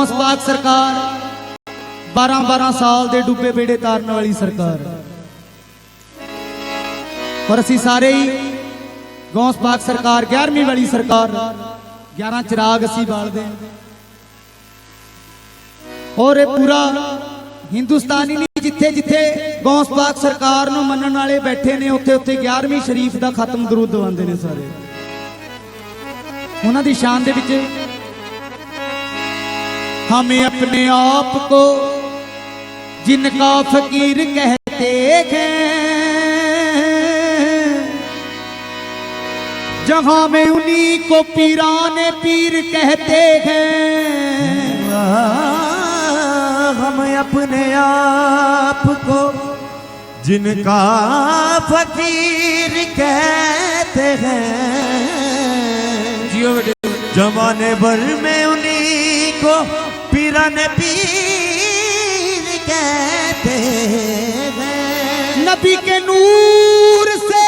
गौस पाक सरकार 12-12 साल दे डुबे बेड़े तारन वाली सरकार। और असी सारे ही गौस पाक सरकार 11वीं वाली सरकार 11 चिराग असी बालते हैं। और ये पूरा हिंदुस्तान ही नहीं, जिथे जिथे गौस पाक सरकार नूं मनण वाले बैठे ने उत्थे उत्थे 11वीं शरीफ का खत्म दरूद दवांदे ने सारे। उन्हां दी शान दे विच हमें अपने आप को जिनका फकीर कहते हैं, जहां में उन्हीं को पीराने पीर कहते हैं। हम अपने आप को जिनका फकीर कहते हैं, जमाने भर में उन्हीं को पीराने पीर कहते हैं। नबी के नूर से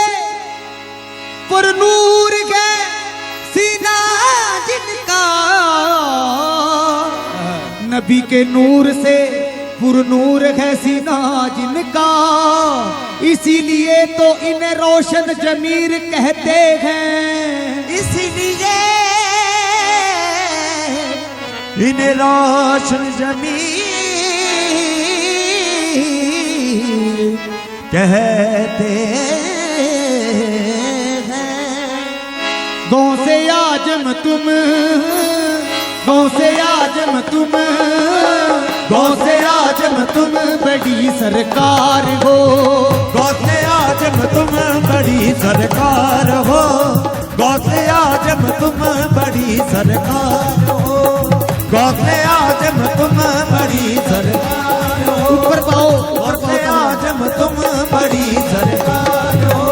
पर नूर है सीना जिनका, नबी के नूर से पुरनूर है सीना जिनका, इसीलिए तो इन्हें रोशन जमीर कहते हैं। इसीलिए इन्हें रोशन जमीर कहते गौसे आजम तुम, गौसे आजम तुम, गौसे आजम तुम बड़ी सरकार हो। गौसे आजम तुम बड़ी सरकार हो। गौसे आजम तुम बड़ी सरकार हो। गौसे आजम तुम बड़ी सरकार हो। ऊपर पाओ। गौसे आजम तुम बड़ी सरकार हो।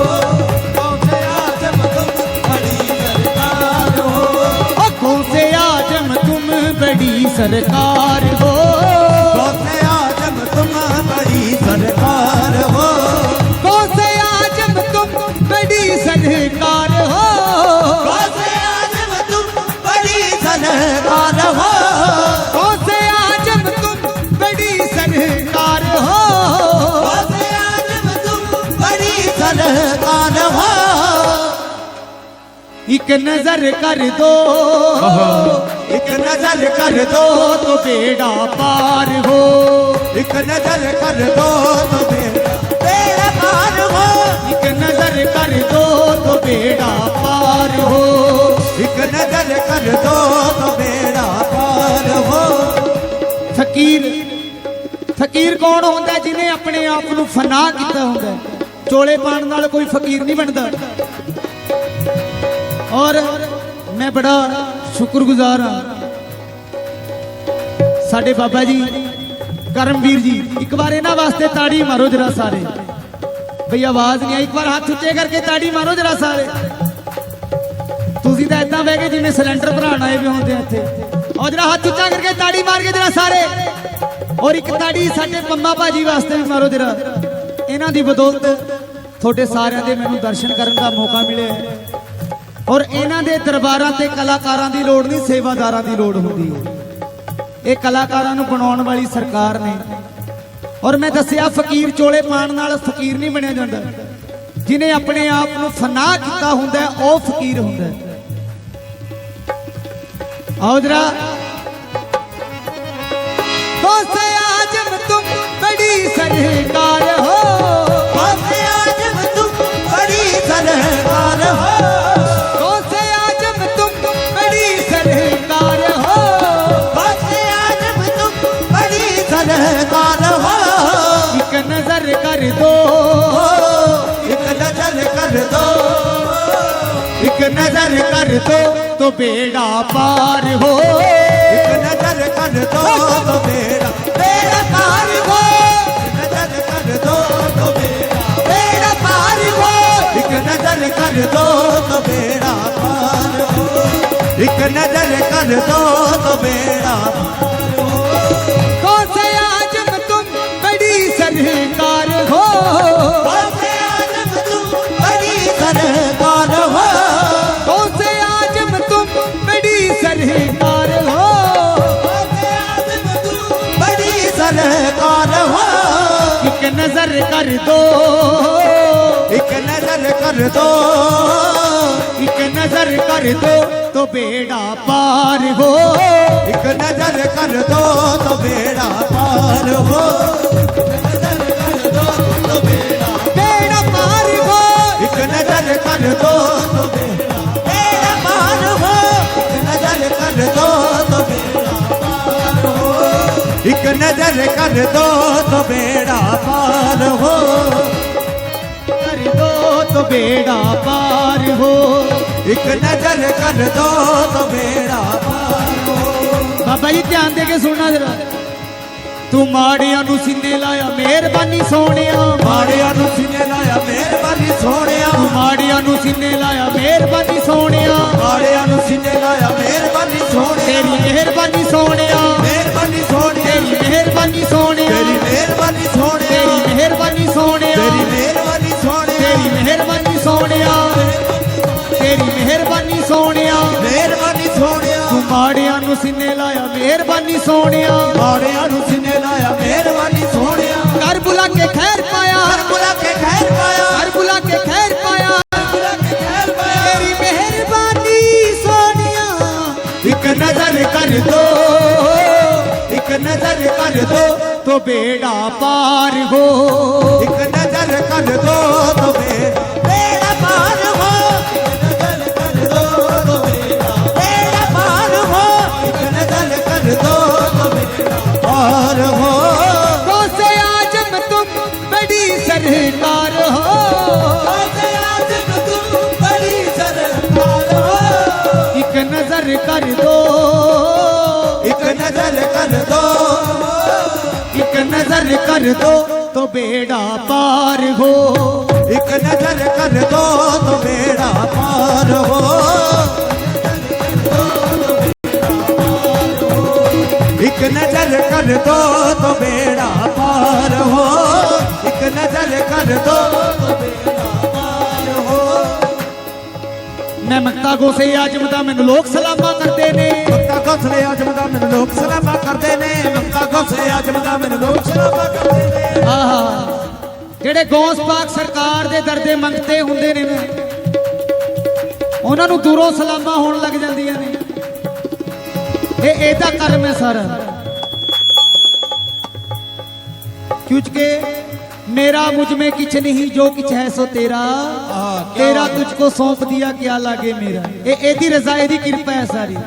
गौसे आजम तुम बड़ी सरकार हो। गौसे आजम तुम बड़ी सरकार हो। गौसे आजम तुम बड़ी सरकार हो। गौसे आजम तुम बड़ी सरकार हो। गौसे आजम तुम बड़ी सरकार हो। गौसे आजम तुम बड़ी सरकार हो। गौसे आजम तुम बड़ी सरकार हो। एक नजर कर दो, एक नजर कर दो तो बेड़ा पार हो। एक नजर कर दो तो बेड़ा पार हो। एक नजर कर दो तो बेड़ा पार हो। एक नजर कर दो तो बेड़ा पार हो। फकीर, फकीर कौन होंदा जिन्हें अपने आप को फना किया होंदा। चोले पाण नाल कोई फकीर नहीं बनता। और मैं बड़ा शुक्रगुजार हाँ साडे बाबा जी करमवीर जी। एक बार इन्हां वास्ते ताड़ी मारो जरा सारे। भई आवाज नहीं आई, एक बार हाथ उच्चे करके ताड़ी मारो जरा सारे। तुसीं तां इदां बह गए जिवें सिलेंडर भराण आए भी होंदे इत्थे। और जरा हाथ उच्चा करके ताड़ी मार के जरा सारे। और एक ताड़ी साडे मम्मा भाजी वास्ते भी मारो जरा। इन्हां दी बदौलत थोड़े सारिਆਂ दे मैनूं दर्शन करन दा मौका मिले। और इन्हां दे दरबारां ते कलाकारां दी लोड़ नहीं, सेवादारां दी लोड़ हुंदी है। ये कलाकारां नूं बनाउण वाली सरकार ने। और मैं दस्सिया फकीर चोले पाण नाल फकीर नहीं बनिया जांदा। जिन्हें अपने आप नूं फना कीता हुंदा है ओह फकीर हुंदा है। आओ जरा। गौसे आजम तुम बड़ी सरकार हो। गौसे आजम तुम बड़ी सरकार हो। गौसे आजम तुम बड़ी सरकार हो। गौसे आजम तुम बड़ी सरकार हो। एक नजर कर दो, एक नजर कर दो, एक नजर कर दो तो बेड़ा पार हो। एक नजर कर दो तो बेड़ा पार हो। एक नजर कर दो तो बेड़ा पार हो। एक नजर कर दो तो बेड़ा पार हो। एक नजर कर दो तो बेड़ा पार हो। गौसे आजम तुम बड़ी सरकार हो। गौसे आजम तुम बड़ी सरकार हो। गौसे आजम तुम बड़ी सरकार हो। गौसे सरकार हो एक नजर कर दो, एक नजर कर दो, एक नजर कर दो तो बेड़ा पार हो, एक नजर कर दो तो बेड़ा पार हो, बेड़ा पार हो, एक नजर कर दो तो बेड़ा पार हो, एक नजर कर दो तो बेड़ा पार हो, एक नजर कर दो तो बेड़ा पार हो, कर दो तो बेड़ा पार हो, एक नजर कर दो तो बेड़ा पार हो। बाबा जी ध्यान दे के सुनना जरा। तू माड़ियां नू सीने लाया मेहरबानी सोनिया, माड़ियां नू सीने लाया मेहरबानी सोनिया, तू माड़ियां नू सीने लाया मेहरबानी सोनिया, माड़ियां नू सीने लाया मेहरबानी सोनिया, तेरी मेहरबानी सोनिया, मेहरबानी सोनिया, तेरी मेहरबानी सोनिया, तेरी मेहरबानी सोनिया, तेरी मेहरबानी सोनिया, तेरी मेहरबानी सोनिया, तेरी मेहरबानी सोनिया, तेरी मेहरबानी सोनिया, मेहरबानी सोनिया, तू माड़ियां नू सीने लाया मेहरबानी सोनिया, माड़ियां नू सीने लाया मेहरबानी सोनिया, कर बुला के खैर पाया, कर बुला के खैर पाया, कर बुला के खैर पाया, कर बुला के खैर पाया, तेरी मेहरबानी सोनिया, एक नजर कर दो, एक नजर कर दो तो बेड़ा पार हो, एक नजर कर दो तो बेड़ा पार हो, एक नजर कर दो तो बेड़ा पार हो, एक नजर कर दो तो बेड़ा पार हो, से आजम तुम बड़ी सरकार हो, आज तुम बड़ी सरकार हो, एक नजर कर दो, एक नजर कर दो, एक नजर कर दो तो बेड़ा पार हो, एक नजर कर दो तो बेड़ा पार हो, एक नजर कर दो तो बेड़ा पार हो, एक नजर कर दो तो बेड़ा पार हो। मैं मक्ता गोसे आजमदा मैनू लोग सलामा करते ने, मक्का घोसले आजमदा मैनू लोग सलामा करते ने, मक्का घोसले आजमदा मैनू लोग सलामा करते ने। आहा ਜਿਹੜੇ ਗੌਸ ਪਾਕ ਸਰਕਾਰ ਦੇ ਦਰਦੇ ਮੰਗਤੇ ਹੁੰਦੇ ਨੇ ਨਾ, ਉਹਨਾਂ ਨੂੰ ਦੂਰੋਂ ਸਲਾਮਾਂ ਹੋਣ ਲੱਗ ਜਾਂਦੀਆਂ ਨੇ। ਇਹ ਇਹਦਾ ਕਰਮ ਹੈ ਸਾਰਾ, क्योंकि मेरा मुझ में किछ नहीं जो किछ है सो तेरा, तेरा तुझको सौंप दिया क्या लागे मेरा। ये एदी रजा एदी कृपा है सारी।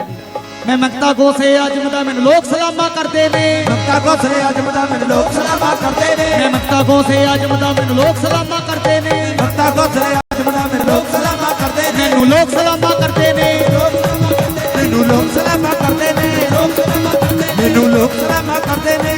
मैं मंगता गोसे आजमदा मैनू लोग सलामा करते ने, मक्का घोसले आजमदा मैनू लोग सलामा करते ने, मैं मंगता गोसे आजमदा मैनू लोग सलामा करते ने, मक्का घोसले आजमदा मैनू लोग सलामा करते ने, मैनू लोग सलामा करते ने, मैनू लोग सलामा करते ने, मैनू लोग सलामा करते ने,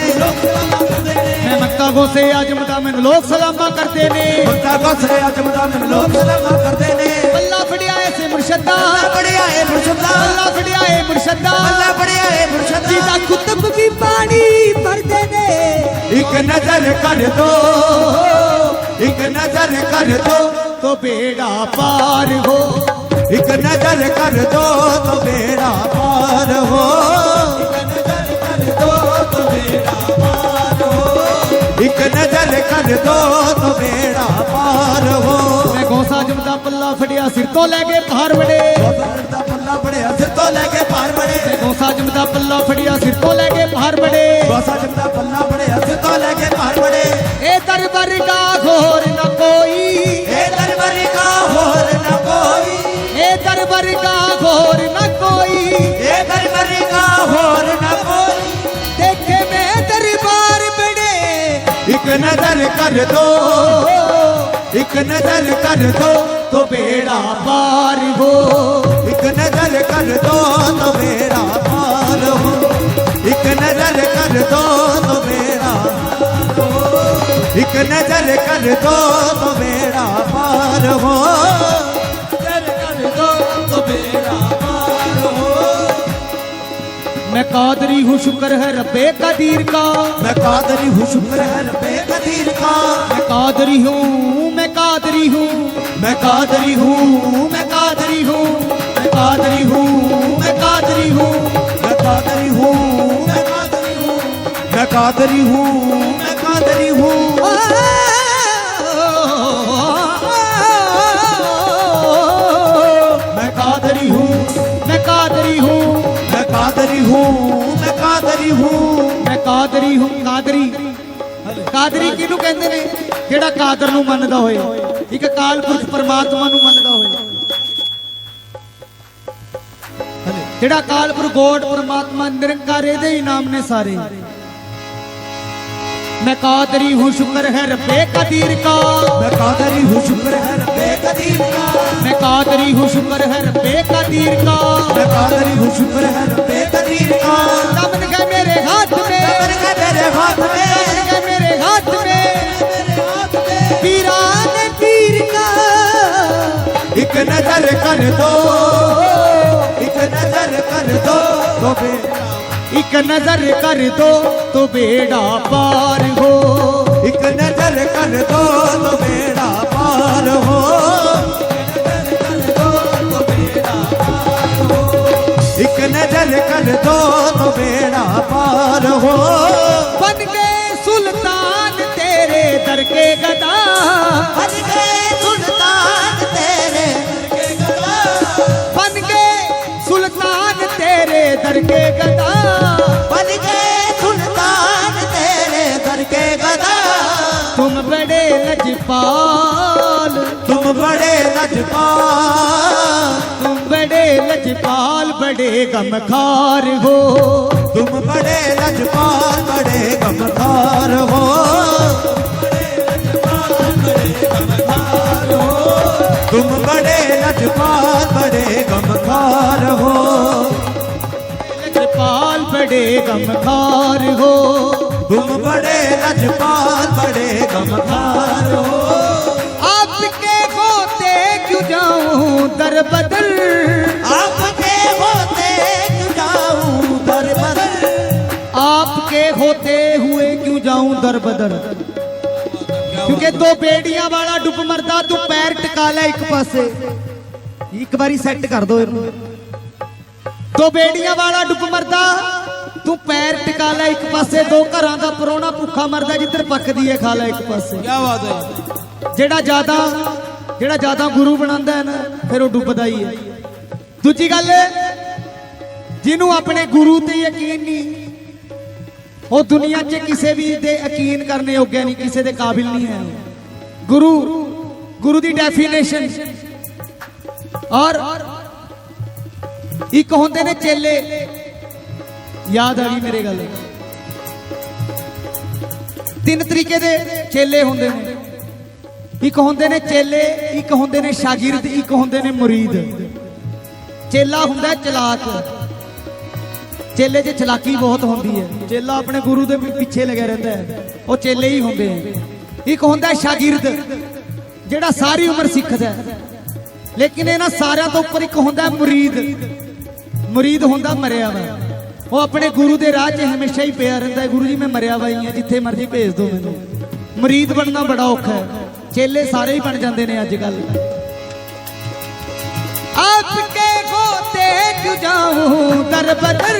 मैं मंगता गोसे आजमदा मैनू लोग सलामा करते ने। मक्का घोसले आजमदा मैनू लोग सलामा करते ने। अल्लाह फड़िया ऐसे मुर्शदा, अल्लाह बढ़िया है मुर्शदा, अल्लाह फड़िया है मुर्शदा, अल्लाह बढ़िया है मुर्शदा, जीदा कुतुब भी पानी भरते ने। एक नजर कर दो, एक नजर कर दो तो बेड़ा पार हो, एक नजर कर दो तो बेड़ा पार हो, एक नजर कर दो तो बेड़ा पार हो। मैं गोसा जमदा पल्ला फड़िया सिर तो लैके बाहर बड़े, गोसा पल्ला बढ़िया सिर तो लेके पार बड़े, गोसा जमदा पल्ला फड़िया सिर तो लैके बाहर बड़े। गोसा जमदा पल्ला बढ़िया सिर तो लेके पार बड़े। ए दरबार का घोर न कोई, ए दरबार का होर न कोई, ए दरबार का घोर न कोई, ए दरबार का होर न कोई, देखे मैं दरबार बड़े। एक नजर कर दो, एक नजर कर दो तो बेड़ा पार हो, एक नजर कर दो तो बेड़ा पार हो, एक नजर कर दो तो बेड़ा पार हो, एक नजर कर दो तो बेड़ा पार हो, नजर कर दो तो बेड़ा पार हो। मैं कादरी हूँ शुक्र है रब्बे कदीर का, मैं कादरी हूँ शुक्र है रब्बे कदीर का, मैं कादरी हूँ, मैं कादरी हूँ, मैं कादरी हूँ, मैं कादरी हूँ, मैं कादरी हूँ, मैं कादरी हूँ, मैं कादरी हूँ, मैं कादरी हूँ, मैं कादरी हूँ, मैं कादरी हूँ। मैं कादरी हूँ, मैं कादरी हूँ, मैं कादरी हूँ, मैं कादरी हूँ। मैं कादरी हूँ। कादरी ਕਾਦਰੀ ਕਿਹਨੂੰ ਕਹਿੰਦੇ ਨੇ? ਜਿਹੜਾ ਕਾਦਰ ਨੂੰ ਮੰਨਦਾ ਹੋਏ, ਇੱਕ ਅਕਾਲ ਪੁਰਖ ਪਰਮਾਤਮਾ ਨੂੰ ਮੰਨਦਾ ਹੋਏ, ਜਿਹੜਾ ਅਕਾਲ ਪੁਰਖ ਗੋਡ ਪਰਮਾਤਮਾ ਨਿਰੰਕਾਰ ਇਹਦੇ ਹੀ ਨਾਮ ਨੇ ਸਾਰੇ। मैं कादरी हूँ शुक्र है रब्बे कदीर का, मैं कादरी हूँ शुक्र है रब्बे कदीर का। मैं कादरी हूँ शुक्र है रब्बे कदीर का। मैं कादरी हूँ शुक्र है रब्बे कदीर का। दमन है मेरे हाथ में, दमन है मेरे हाथ में, दमन है मेरे हाथ में, पीरान पीर का। एक नजर कर दो, एक नजर कर दो तो बेड़ा, एक नजर कर दो तो बेड़ा पार हो। एक नजर कर दो तो बेड़ा पार हो। एक नजर कर दो तो बेड़ा पार हो। बन गए सुल्तान तेरे दर के गदा, बन गए सुल्तान तेरे दर के गदा, बन गए सुल्तान तेरे दर के गदा। बन गए सुल्तान तेरे दर के गदा। तुम बड़े लजपाल, तुम बड़े लजपाल, तुम बड़े लजपाल, बड़े गमखार हो। तुम बड़े लजपाल, बड़े गमखार हो। तुम बड़े लजपाल, बड़े गमखार हो। लजपाल बड़े गमखार हो। तुम बड़े लजपाल, बड़े गमखार हो। आपके होते क्यों जाऊं दर बदर, आपके होते क्यों जाऊं दर बदर, आपके होते हुए क्यों जाऊं दर बदर। क्योंकि दो बेड़ियां वाला डुब मरदा, तू पैर टिका ले एक पासे। एक बारी सेट कर दो इनू। दो बेड़ियां वाला डुब मरदा, तू पैर टिका ले एक पासे। दो घरां दा परोना भुखा मरदा, जिधर पकदी है खा ले एक पासे। क्या बात है। ਜਿਹੜਾ ਜ਼ਿਆਦਾ ਗੁਰੂ ਬਣਾਉਂਦਾ ਹੈ ਨਾ, ਫਿਰ ਉਹ ਡੁੱਬਦਾ ਹੀ ਹੈ। ਦੂਜੀ ਗੱਲ, ਜਿਹਨੂੰ ਆਪਣੇ ਗੁਰੂ ਤੇ ਯਕੀਨ ਨਹੀਂ, ਉਹ ਦੁਨੀਆ 'ਚ ਕਿਸੇ ਵੀ ਦੇ ਯਕੀਨ ਕਰਨੇ ਯੋਗਿਆ ਨਹੀਂ, ਕਿਸੇ ਦੇ ਕਾਬਿਲ ਨਹੀਂ ਹੈ। ਗੁਰੂ ਦੀ ਡੈਫੀਨੇਸ਼ਨ। ਔਰ ਇੱਕ ਹੁੰਦੇ ਨੇ ਚੇਲੇ। ਯਾਦ ਆ ਗਈ ਮੇਰੇ ਗੱਲ। ਤਿੰਨ ਤਰੀਕੇ ਦੇ ਚੇਲੇ ਹੁੰਦੇ ਨੇ। ਇੱਕ ਹੁੰਦੇ ਨੇ ਚੇਲੇ, ਇੱਕ ਹੁੰਦੇ ਨੇ ਸ਼ਾਗਿਰਦ, ਇੱਕ ਹੁੰਦੇ ਨੇ ਮੁਰੀਦ। ਚੇਲਾ ਹੁੰਦਾ ਚਲਾਕ, ਚੇਲੇ 'ਚ ਚਲਾਕੀ ਬਹੁਤ ਹੁੰਦੀ ਹੈ। ਚੇਲਾ ਆਪਣੇ ਗੁਰੂ ਦੇ ਪਿੱਛੇ ਲੱਗਿਆ ਰਹਿੰਦਾ ਹੈ, ਉਹ ਚੇਲੇ ਹੀ ਹੁੰਦੇ ਆ। ਇੱਕ ਹੁੰਦਾ ਸ਼ਾਗਿਰਦ, ਜਿਹੜਾ ਸਾਰੀ ਉਮਰ ਸਿੱਖਦਾ ਹੈ। ਲੇਕਿਨ ਇਹਨਾਂ ਸਾਰਿਆਂ ਤੋਂ ਉੱਪਰ ਇੱਕ ਹੁੰਦਾ ਮੁਰੀਦ। ਮੁਰੀਦ ਹੁੰਦਾ ਮਰਿਆ ਵਾ, ਉਹ ਆਪਣੇ ਗੁਰੂ ਦੇ ਰਾਹ 'ਚ ਹਮੇਸ਼ਾ ਹੀ ਪਿਆ ਰਹਿੰਦਾ ਹੈ। ਗੁਰੂ ਜੀ ਮੈਂ ਮਰਿਆ ਵਾ ਹੀ ਹਾਂ, ਜਿੱਥੇ ਮਰਜ਼ੀ ਭੇਜ ਦਿਓ ਮੈਨੂੰ। ਮੁਰੀਦ ਬਣਨਾ ਬੜਾ ਔਖਾ ਹੈ। ਚੇਲੇ ਸਾਰੇ ਹੀ ਬਣ ਜਾਂਦੇ ਨੇ ਅੱਜ ਕੱਲ। आपके होते क्यों जाऊं दर बदर,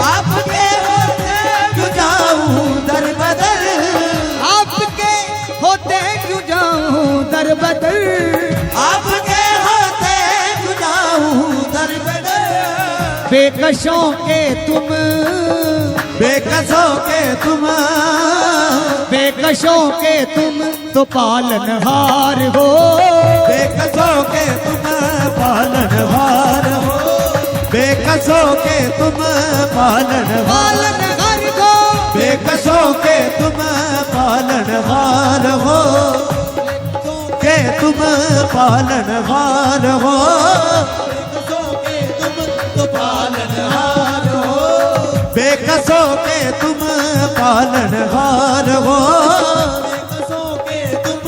आपके होते क्यों जाऊं दर बदर, आपके होते क्यों जाऊं दर बदर, आपके होते क्यों जाऊं दर बदर। बेकसों के तुम, बेकसों के तुम, बेकसों के तुम तो पालनहार हो। बेकसों के तुम पालनहार हो। बेकसों के तुम पालनहार हो। बेकसों के तुम पालनहार हो। के तुम पालनहार हो। बेकसों के तुम पालनहार हो। बेकसों के तुम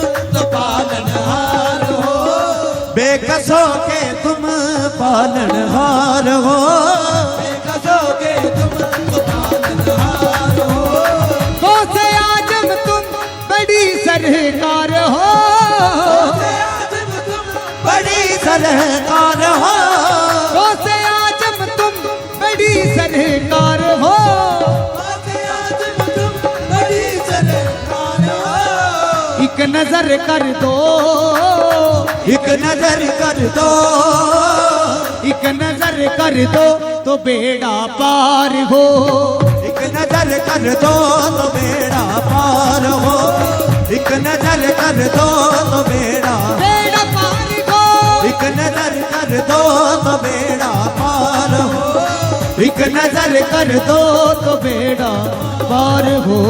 पालनहार हो। बेकसों के तुम पालनहार हो। गौसे आजम तुम बड़ी सरकार हो। बड़ी सरकार हो। गौसे आजम तुम बड़ी सरकार हो। गौसे आजम तुम नजर कर दो, एक नजर कर दो, एक नजर कर दो तो बेड़ा पार हो, एक नजर कर दो तो बेड़ा पार हो, एक नजर कर दो तो बेड़ा पार हो, एक नजर कर दो तो बेड़ा पार हो, एक नजर कर दो तो बेड़ा पार हो।